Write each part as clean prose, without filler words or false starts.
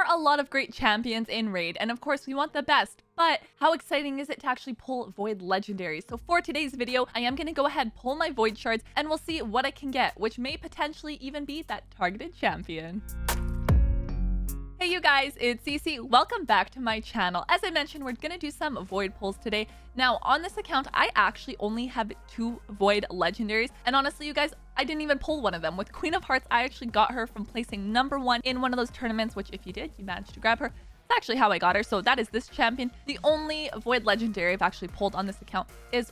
a lot of great champions in Raid, and of course we want the best, but how exciting is it to actually pull Void Legendaries? So for today's video, I am going to go ahead and pull my Void Shards, and we'll see what I can get, which may potentially even be that targeted champion. Hey you guys, it's Cece. Welcome back to my channel. As I mentioned, we're gonna do some Void pulls today. Now, on this account, I actually only have 2 Void Legendaries, and honestly, you guys, I didn't even pull one of them. With Queen of Hearts, I actually got her from placing #1 in one of those tournaments, which if you did, you managed to grab her. That's actually how I got her, so that is this champion. The only Void Legendary I've actually pulled on this account is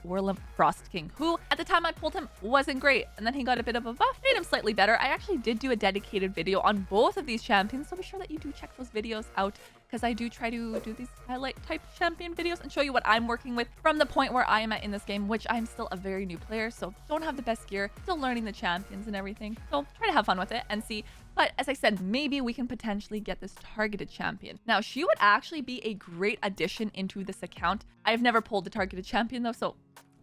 Frost King, who at the time I pulled him wasn't great, and then he got a bit of a buff, made him slightly better. I actually did do a dedicated video on both of these champions, so be sure that you do check those videos out, because I do try to do these highlight type champion videos and show you what I'm working with from the point where I am at in this game, which I'm still a very new player, so don't have the best gear, still learning the champions and everything. So try to have fun with it and see. But as I said, maybe we can potentially get this targeted champion. Now, she would actually be a great addition into this account. I've never pulled the targeted champion though, so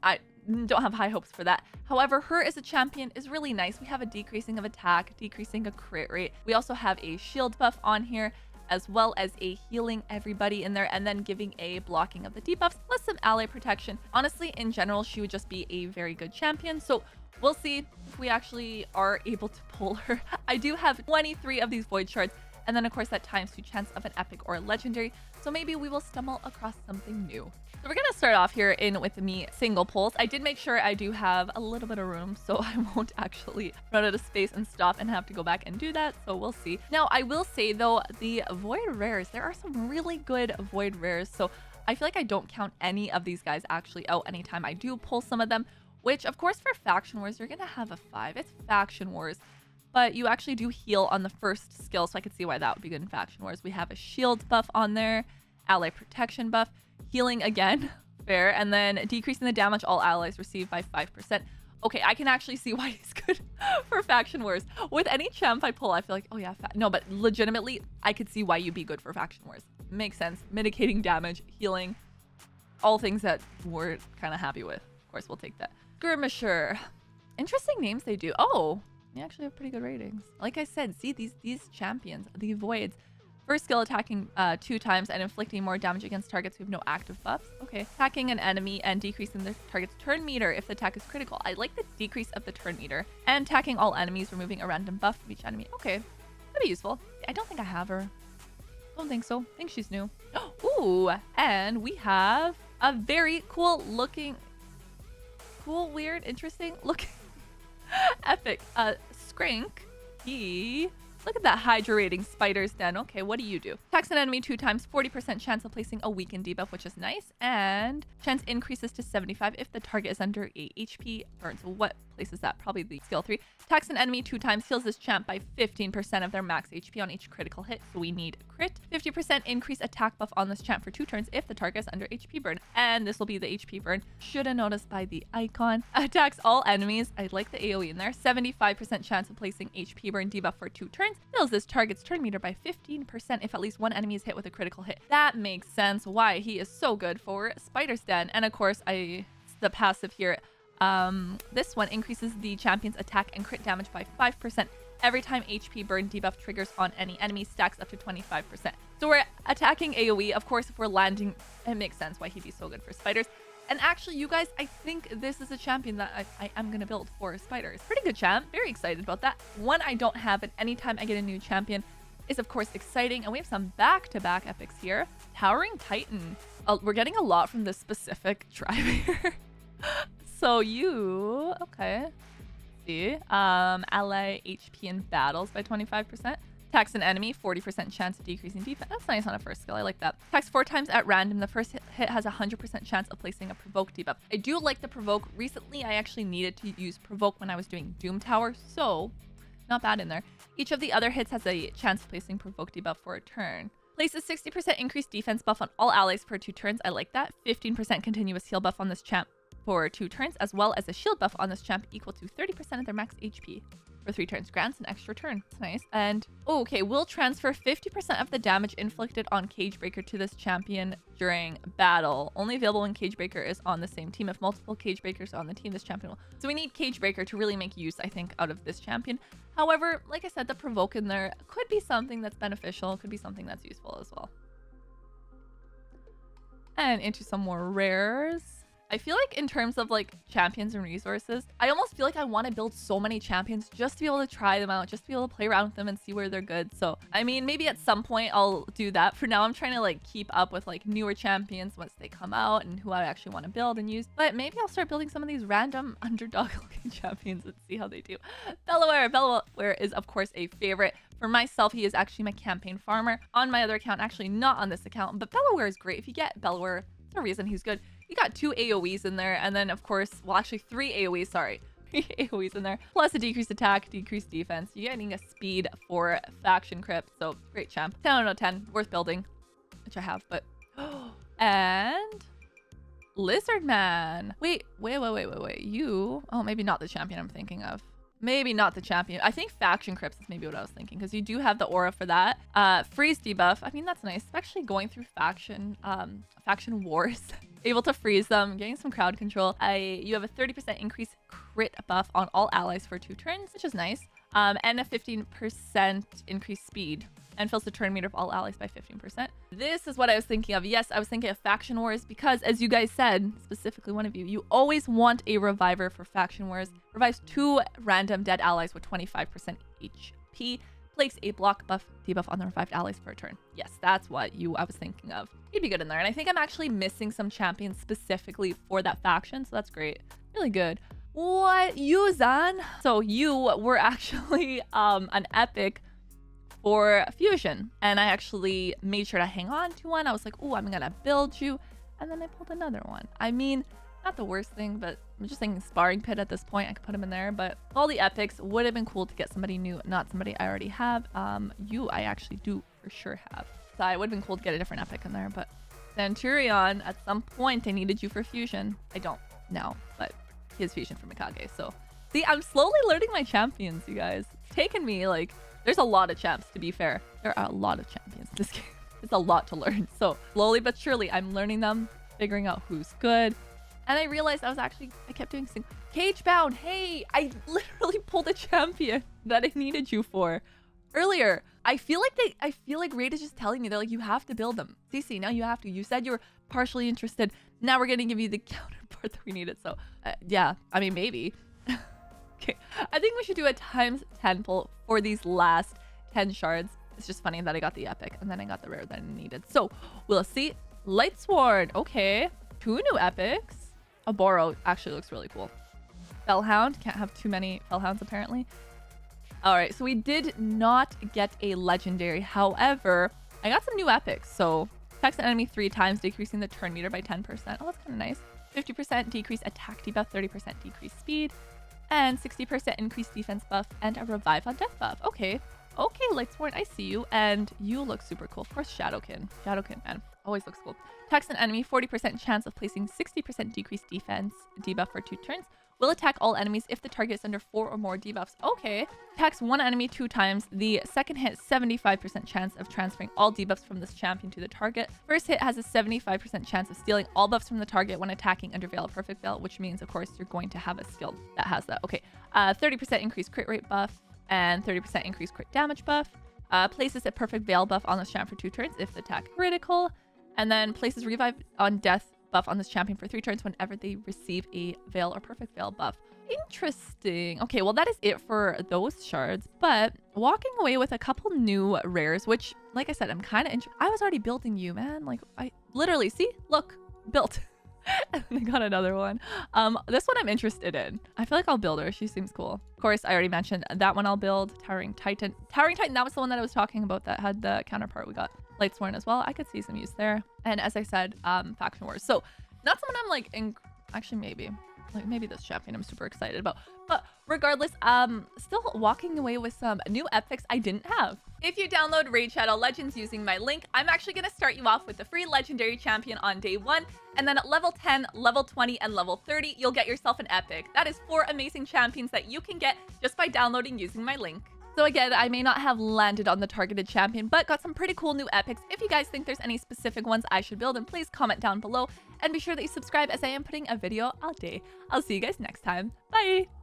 I don't have high hopes for that. However, her as a champion is really nice. We have a decreasing of attack, decreasing a crit rate. We also have a shield buff on here, as well as a healing everybody in there, and then giving a blocking of the debuffs, plus some ally protection. Honestly, in general, she would just be a very good champion. So we'll see if we actually are able to pull her. I do have 23 of these Void Shards, and then of course that ×2 chance of an epic or a legendary. So maybe we will stumble across something new. So we're gonna start off here with me single pulls. I did make sure I do have a little bit of room, so I won't actually run out of space and stop and have to go back and do that. So we'll see. Now I will say though, the Void Rares, there are some really good Void Rares. So I feel like I don't count any of these guys actually out anytime I do pull some of them. Which, of course, for Faction Wars, you're going to have a 5. It's Faction Wars. But you actually do heal on the first skill, so I could see why that would be good in Faction Wars. We have a shield buff on there, ally protection buff, healing again, fair, and then decreasing the damage all allies receive by 5%. Okay, I can actually see why he's good for Faction Wars. With any champ I pull, I feel like, oh yeah, no, but legitimately, I could see why you'd be good for Faction Wars. Makes sense. Mitigating damage, healing, all things that we're kind of happy with. Of course, we'll take that. Skirmisher. Interesting names they do. Oh, they actually have pretty good ratings. Like I said, see these champions, the Voids. First skill attacking 2 times and inflicting more damage against targets who have no active buffs. Okay. Attacking an enemy and decreasing the target's turn meter if the attack is critical. I like the decrease of the turn meter. And attacking all enemies, removing a random buff from each enemy. Okay. That'd be useful. I don't think I have her. Don't think so. I think she's new. Ooh, and we have a very cool looking... Cool, weird, interesting looking epic Skrank. Look at that Hydra rating, Spider's Den. Okay, what do you do? Attacks an enemy 2 times, 40% chance of placing a weakened debuff, which is nice, and chance increases to 75 if the target is under 8 HP burn. So what places that? Probably the skill 3. Attacks an enemy 2 times, heals this champ by 15% of their max HP on each critical hit, so we need a crit. 50% increase attack buff on this champ for 2 turns if the target is under HP burn, and this will be the HP burn. Should have noticed by the icon. Attacks all enemies. I like the AoE in there. 75% chance of placing HP burn debuff for 2 turns. Fills this target's turn meter by 15% if at least one enemy is hit with a critical hit. That makes sense why he is so good for Spider's Den. And of course, the passive here, this one increases the champion's attack and crit damage by 5% every time HP burn debuff triggers on any enemy, stacks up to 25%. So we're attacking AoE. Of course, if we're landing, it makes sense why he'd be so good for spiders. And actually, you guys, I think this is a champion that I am going to build for spiders. Pretty good champ. Very excited about that. One I don't have, and anytime I get a new champion is, of course, exciting. And we have some back-to-back epics here. Towering Titan. We're getting a lot from this specific tribe here. So you... Okay. Let's see. Ally HP in battles by 25%. Attacks an enemy, 40% chance of decreasing defense. That's nice on a first skill. I like that. Attacks 4 times at random. The first hit has a 100% chance of placing a provoke debuff. I do like the provoke. Recently, I actually needed to use provoke when I was doing Doom Tower, so not bad in there. Each of the other hits has a chance of placing provoke debuff for a turn. Places 60% increased defense buff on all allies for 2 turns. I like that. 15% continuous heal buff on this champ for 2 turns, as well as a shield buff on this champ equal to 30% of their max HP. for 3 turns. Grants an extra turn. It's nice. And, oh, okay, we'll transfer 50% of the damage inflicted on Cagebreaker to this champion during battle. Only available when Cagebreaker is on the same team. If multiple Cagebreakers are on the team, this champion will... So we need Cagebreaker to really make use, I think, out of this champion. However, like I said, the provoke in there could be something that's beneficial, could be something that's useful as well. And into some more rares. I feel like in terms of like champions and resources, I almost feel like I want to build so many champions just to be able to try them out, just to be able to play around with them and see where they're good. So, I mean, maybe at some point I'll do that. For now, I'm trying to like keep up with like newer champions once they come out and who I actually want to build and use. But maybe I'll start building some of these random underdog looking champions and see how they do. Belaware is of course a favorite. For myself, he is actually my campaign farmer. On my other account, actually not on this account, but Belaware is great. If you get Belaware, there's a reason he's good. You got 2 AoEs in there, and then of course, well actually 3 AoEs, sorry. 3 AoEs in there, plus a decreased attack, decreased defense. You're getting a speed for faction crypt, so great champ. 10 out of 10, worth building, which I have, but... And... Lizard Man. Wait. You... Oh, maybe not the champion I'm thinking of. Maybe not the champion. I think faction crypts is maybe what I was thinking, because you do have the aura for that. Freeze debuff. I mean, that's nice. Especially going through faction wars. Able to freeze them, getting some crowd control. You have a 30% increase crit buff on all allies for 2 turns, which is nice. And a 15% increased speed. And fills the turn meter of all allies by 15%. This is what I was thinking of. Yes, I was thinking of faction wars because, as you guys said, specifically one of you, you always want a reviver for faction wars. Revives 2 random dead allies with 25% HP. Place a block buff debuff on the revived allies for a turn. Yes, that's what I was thinking of. He'd be good in there. And I think I'm actually missing some champions specifically for that faction. So that's great. Really good. What? You, Zan? So you were actually an epic for fusion, and I actually made sure to hang on to one. I was like, oh, I'm gonna build you, and then I pulled another one. I mean, not the worst thing, but I'm just thinking sparring pit at this point. I could put him in there, but all the epics would have been cool to get somebody new, not somebody I already have. I actually do for sure have, so it would have been cool to get a different epic in there. But Centurion, at some point I needed you for fusion. I don't now, but he has fusion for Mikage. So see, I'm slowly learning my champions, you guys. It's taken me like... There's a lot of champs, to be fair. There are a lot of champions in this game. It's a lot to learn. So slowly but surely, I'm learning them, figuring out who's good. And I realized I kept doing cage bound. Hey, I literally pulled a champion that I needed you for earlier. I feel like Raid is just telling me, they're like, you have to build them. Cece, now you have to. You said you were partially interested. Now we're going to give you the counterpart that we needed. So yeah, I mean, maybe. Okay, I think we should do a ×10 pull for these last 10 shards. It's just funny that I got the epic and then I got the rare that I needed. So we'll see. Light Sword. Okay. 2 new epics. A Boro actually looks really cool. Fellhound. Can't have too many Fellhounds apparently. All right. So we did not get a legendary. However, I got some new epics. So attacks an enemy 3 times, decreasing the turn meter by 10%. Oh, that's kind of nice. 50% decrease attack debuff, 30% decrease speed. And 60% increased defense buff and a revive on death buff. Okay. Okay, Lightsworn, I see you. And you look super cool. Of course, Shadowkin. Shadowkin, man. Always looks cool. Attacks an enemy, 40% chance of placing 60% decreased defense debuff for 2 turns. Will attack all enemies if the target is under 4 or more debuffs. Okay. Attacks 1 enemy 2 times. The second hit, 75% chance of transferring all debuffs from this champion to the target. First hit has a 75% chance of stealing all buffs from the target when attacking under Veil of Perfect Veil, which means, of course, you're going to have a skill that has that. Okay. 30% increased crit rate buff and 30% increased crit damage buff. Places a Perfect Veil buff on this champ for 2 turns if the attack critical. And then places Revive on Death buff on this champion for 3 turns whenever they receive a Veil or Perfect Veil buff. Interesting. Okay, well that is it for those shards, but walking away with a couple new rares, which, like I said, I'm kind of I was already building you, man. Like, I literally, see, look, built. And then I got another one. This one I'm interested in. I feel like I'll build her. She seems cool. Of course, I already mentioned that one I'll build. Towering Titan. Towering Titan, that was the one that I was talking about that had the counterpart. We got Lightsworn as well. I could see some use there. And as I said, Faction Wars. So not someone I'm like, actually maybe. Like maybe this champion I'm super excited about. But regardless, still walking away with some new epics I didn't have. If you download Raid Shadow Legends using my link, I'm actually going to start you off with the free legendary champion on day 1. And then at level 10, level 20, and level 30, you'll get yourself an epic. That is 4 amazing champions that you can get just by downloading using my link. So again, I may not have landed on the targeted champion, but got some pretty cool new epics. If you guys think there's any specific ones I should build, then please comment down below. And be sure that you subscribe as I am putting a video all day. I'll see you guys next time. Bye!